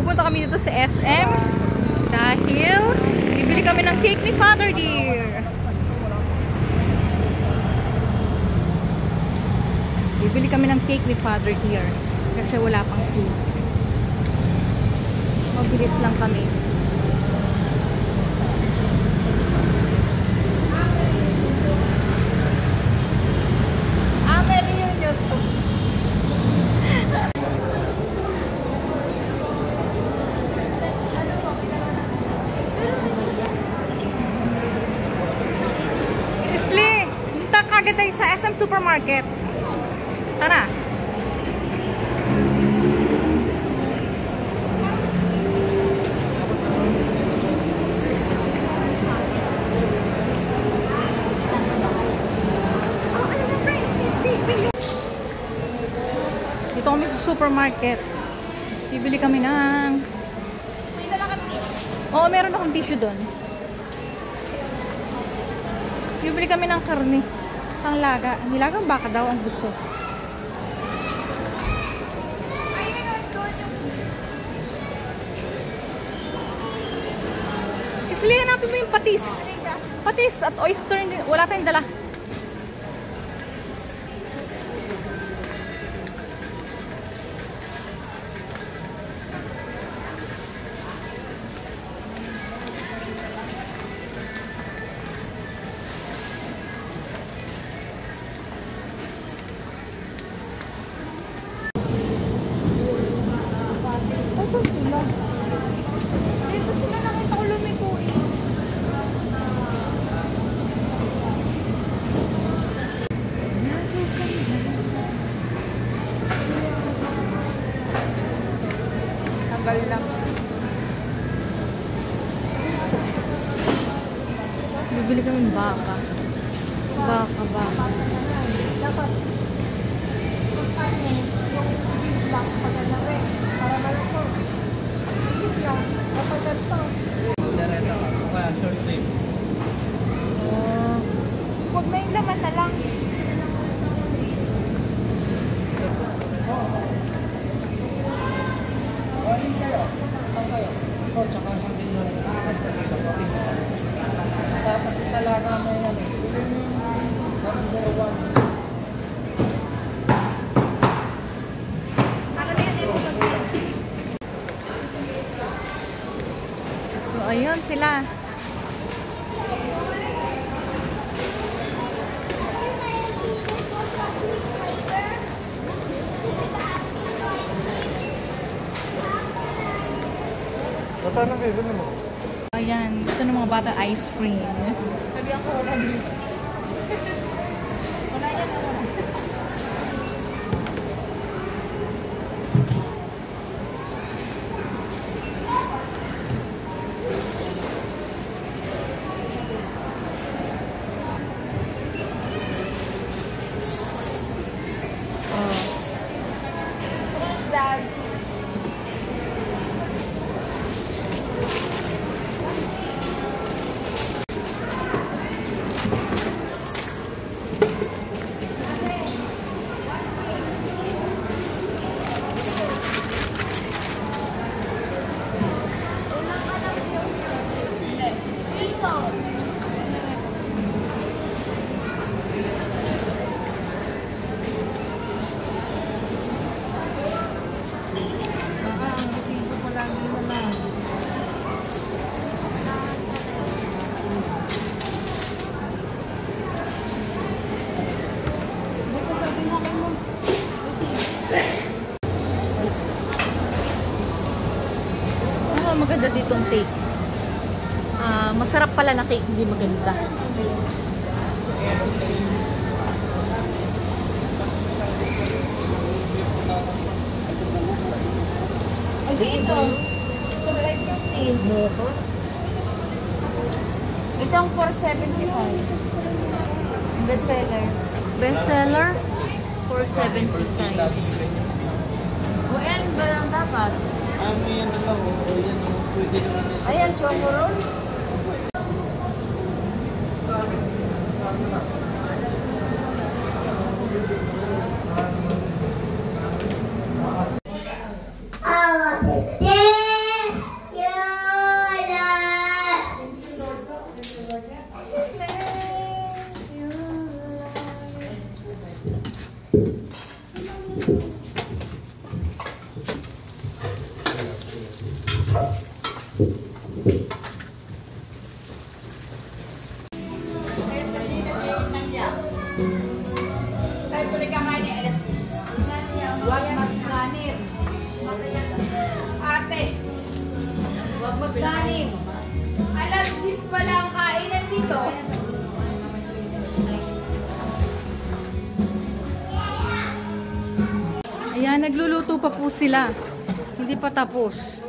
Pupunta kami dito sa SM dahil bibili kami ng cake ni Father Dear. Bibili kami ng cake ni Father Dear kasi wala pang cake. Mabilis lang kami. Kagad tayo sa SM Supermarket. Tara. Dito kami sa supermarket. Bibili kami ng... Oo, meron akong tissue doon. Bibili kami ng karne. Ang laga. Nilagang baka daw ang gusto. Isli, hanapin mo yung patis. Patis at oyster. Wala tayong dala. Lang. Bibili kami ng baka. Baka. Dapat para malako. Huwag na yung laman na lang. Tsaka isang kilo rin. Kasi sa laga mo yan eh. Number 1. So, ayun sila. Ayan, gusto ng mga bata ice cream. Sabi ako, wala dito. Wala yan, wala. Maganda ditong cake. Masarap pala na cake, hindi maganda. Ito. Ito ang 475. Bestseller. Bestseller? 475. Well, ba lang dapat? Yan lang. Yan pwede naman. Ayan, choco roll. Yeah. Huwag magkanin. Ate, huwag magkanin. Alas 10 pa lang kainan dito. Ayan, nagluluto pa po sila. Hindi pa tapos.